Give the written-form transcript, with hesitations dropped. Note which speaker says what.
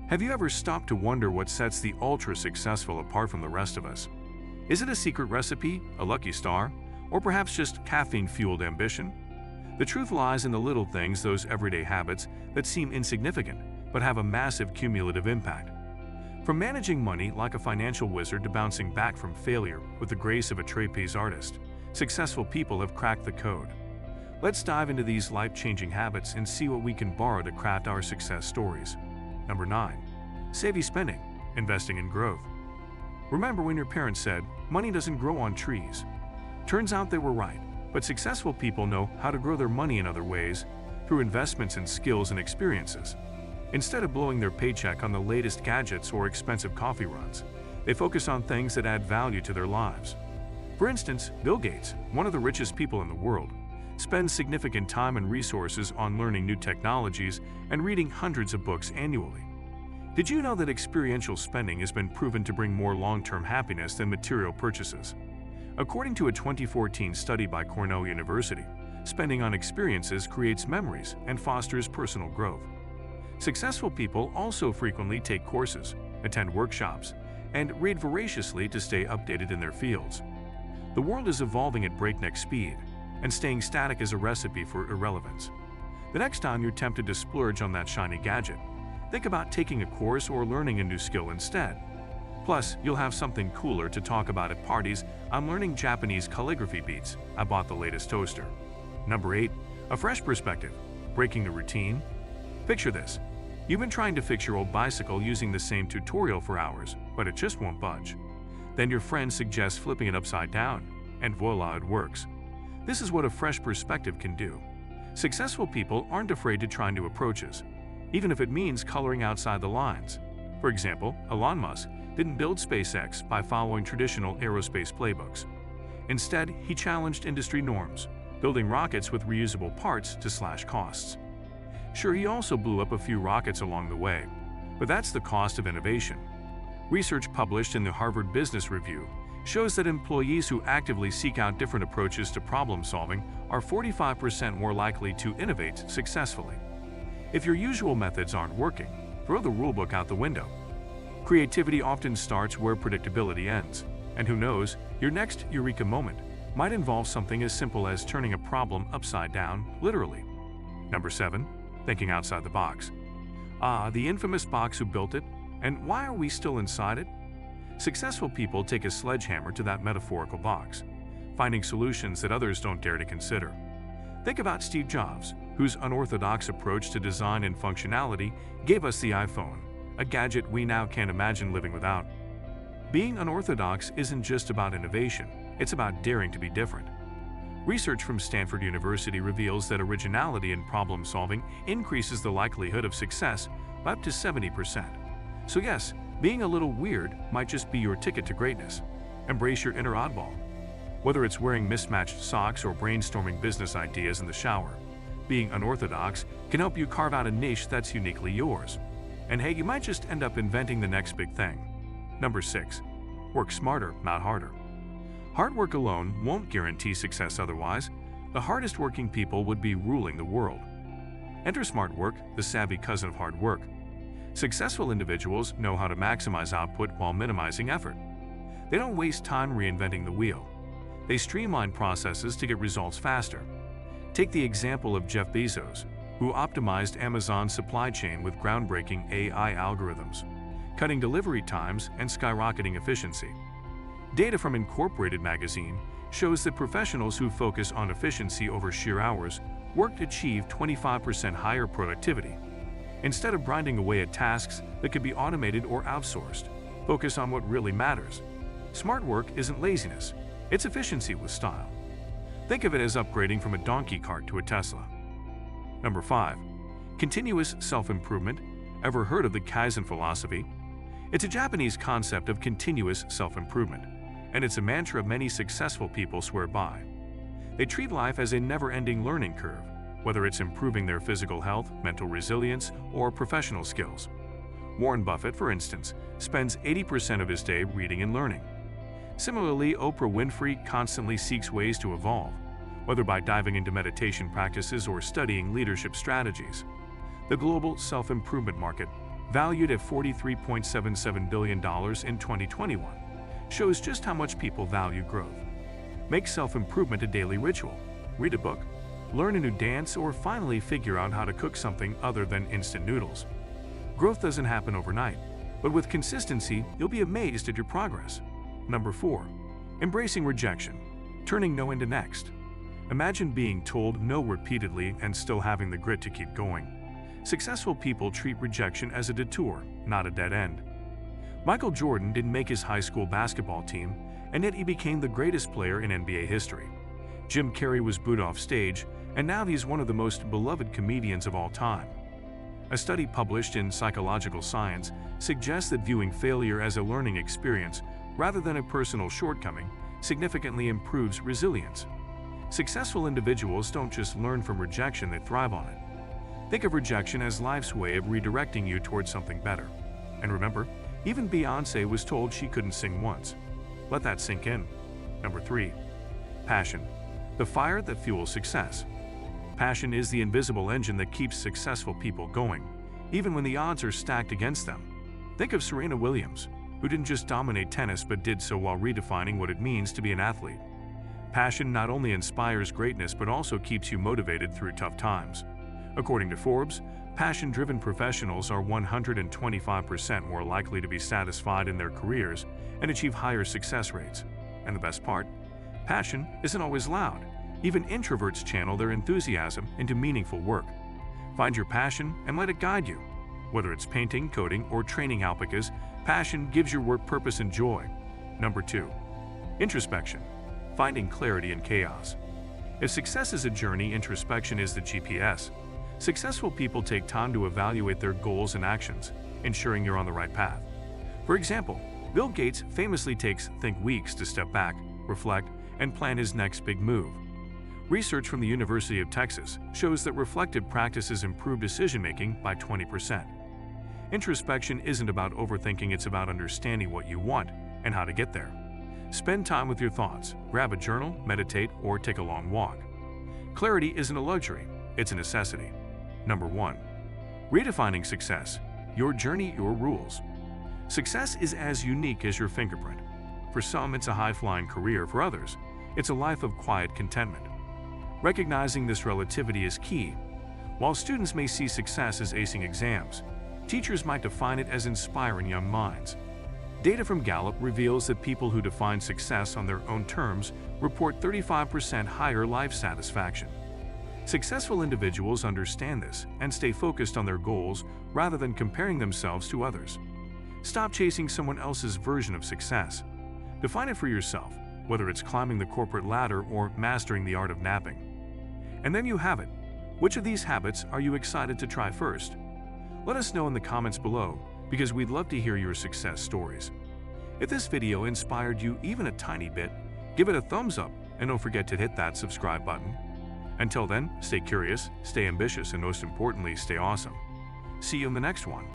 Speaker 1: Have you ever stopped to wonder what sets the ultra-successful apart from the rest of us? Is it a secret recipe, a lucky star, or perhaps just caffeine-fueled ambition? The truth lies in the little things, those everyday habits that seem insignificant but have a massive cumulative impact. From managing money like a financial wizard to bouncing back from failure with the grace of a trapeze artist, successful people have cracked the code. Let's dive into these life-changing habits and see what we can borrow to craft our success stories. Number 9. Savvy spending, investing in growth. Remember when your parents said, money doesn't grow on trees? Turns out they were right, but successful people know how to grow their money in other ways, through investments in skills and experiences. Instead of blowing their paycheck on the latest gadgets or expensive coffee runs, they focus on things that add value to their lives. For instance, Bill Gates, one of the richest people in the world, spends significant time and resources on learning new technologies and reading hundreds of books annually. Did you know that experiential spending has been proven to bring more long-term happiness than material purchases? According to a 2014 study by Cornell University, spending on experiences creates memories and fosters personal growth. Successful people also frequently take courses, attend workshops, and read voraciously to stay updated in their fields. The world is evolving at breakneck speed, and staying static is a recipe for irrelevance. The next time you're tempted to splurge on that shiny gadget, think about taking a course or learning a new skill instead. Plus, you'll have something cooler to talk about at parties. I'm learning Japanese calligraphy beats. I bought the latest toaster. Number 8. A fresh perspective, breaking the routine. Picture this. You've been trying to fix your old bicycle using the same tutorial for hours, but it just won't budge. Then your friend suggests flipping it upside down, and voila, it works. This is what a fresh perspective can do. Successful people aren't afraid to try new approaches, even if it means coloring outside the lines. For example, Elon Musk didn't build SpaceX by following traditional aerospace playbooks. Instead, he challenged industry norms, building rockets with reusable parts to slash costs. Sure, he also blew up a few rockets along the way, but that's the cost of innovation. Research published in the Harvard Business Review shows that employees who actively seek out different approaches to problem solving are 45% more likely to innovate successfully. If your usual methods aren't working, throw the rulebook out the window. Creativity often starts where predictability ends, and who knows, your next eureka moment might involve something as simple as turning a problem upside down, literally. Number 7. Thinking outside the box. The infamous box, who built it, and why are we still inside it? Successful people take a sledgehammer to that metaphorical box, finding solutions that others don't dare to consider. Think about Steve Jobs, whose unorthodox approach to design and functionality gave us the iPhone, a gadget we now can't imagine living without. Being unorthodox isn't just about innovation, it's about daring to be different. Research from Stanford University reveals that originality in problem-solving increases the likelihood of success by up to 70%. So yes, being a little weird might just be your ticket to greatness. Embrace your inner oddball. Whether it's wearing mismatched socks or brainstorming business ideas in the shower, being unorthodox can help you carve out a niche that's uniquely yours. And hey, you might just end up inventing the next big thing. Number 6. Work smarter, not harder. Hard work alone won't guarantee success otherwise. The hardest working people would be ruling the world. Enter smart work, the savvy cousin of hard work. Successful individuals know how to maximize output while minimizing effort. They don't waste time reinventing the wheel. They streamline processes to get results faster. Take the example of Jeff Bezos, who optimized Amazon's supply chain with groundbreaking AI algorithms, cutting delivery times and skyrocketing efficiency. Data from Incorporated magazine shows that professionals who focus on efficiency over sheer hours work to achieve 25% higher productivity. Instead of grinding away at tasks that could be automated or outsourced, focus on what really matters. Smart work isn't laziness, it's efficiency with style. Think of it as upgrading from a donkey cart to a Tesla. Number 5. Continuous self-improvement. Ever heard of the Kaizen philosophy? It's a Japanese concept of continuous self-improvement, and it's a mantra many successful people swear by. They treat life as a never-ending learning curve, whether it's improving their physical health, mental resilience, or professional skills. Warren Buffett, for instance, spends 80% of his day reading and learning. Similarly, Oprah Winfrey constantly seeks ways to evolve, whether by diving into meditation practices or studying leadership strategies. The global self-improvement market valued at $43.77 billion in 2021, shows just how much people value growth. Make self-improvement a daily ritual. Read a book, learn a new dance, or finally figure out how to cook something other than instant noodles. Growth doesn't happen overnight, but with consistency, you'll be amazed at your progress. Number 4. Embracing rejection. Turning no into next. Imagine being told no repeatedly and still having the grit to keep going. Successful people treat rejection as a detour, not a dead end. Michael Jordan didn't make his high school basketball team, and yet he became the greatest player in NBA history. Jim Carrey was booed off stage, and now he's one of the most beloved comedians of all time. A study published in Psychological Science suggests that viewing failure as a learning experience rather than a personal shortcoming significantly improves resilience. Successful individuals don't just learn from rejection, they thrive on it. Think of rejection as life's way of redirecting you towards something better. And remember, even Beyoncé was told she couldn't sing once. Let that sink in. Number 3. Passion. The fire that fuels success. Passion is the invisible engine that keeps successful people going, even when the odds are stacked against them. Think of Serena Williams, who didn't just dominate tennis but did so while redefining what it means to be an athlete. Passion not only inspires greatness but also keeps you motivated through tough times. According to Forbes, passion-driven professionals are 125% more likely to be satisfied in their careers and achieve higher success rates. And the best part? Passion isn't always loud. Even introverts channel their enthusiasm into meaningful work. Find your passion and let it guide you. Whether it's painting, coding, or training alpacas, passion gives your work purpose and joy. Number 2. Introspection. Finding clarity in chaos. If success is a journey, introspection is the GPS. Successful people take time to evaluate their goals and actions, ensuring you're on the right path. For example, Bill Gates famously takes weeks to step back, reflect, and plan his next big move. Research from the University of Texas shows that reflective practices improve decision-making by 20%. Introspection isn't about overthinking, it's about understanding what you want and how to get there. Spend time with your thoughts, grab a journal, meditate, or take a long walk. Clarity isn't a luxury, it's a necessity. Number 1. Redefining success. Your journey, your rules. Success is as unique as your fingerprint. For some, it's a high-flying career. For others, it's a life of quiet contentment. Recognizing this relativity is key. While students may see success as acing exams, teachers might define it as inspiring young minds. Data from Gallup reveals that people who define success on their own terms report 35% higher life satisfaction. Successful individuals understand this and stay focused on their goals rather than comparing themselves to others. Stop chasing someone else's version of success. Define it for yourself, whether it's climbing the corporate ladder or mastering the art of napping. And then you have it. Which of these habits are you excited to try first? Let us know in the comments below, because we'd love to hear your success stories. If this video inspired you even a tiny bit, give it a thumbs up and don't forget to hit that subscribe button. Until then, stay curious, stay ambitious, and most importantly, stay awesome. See you in the next one.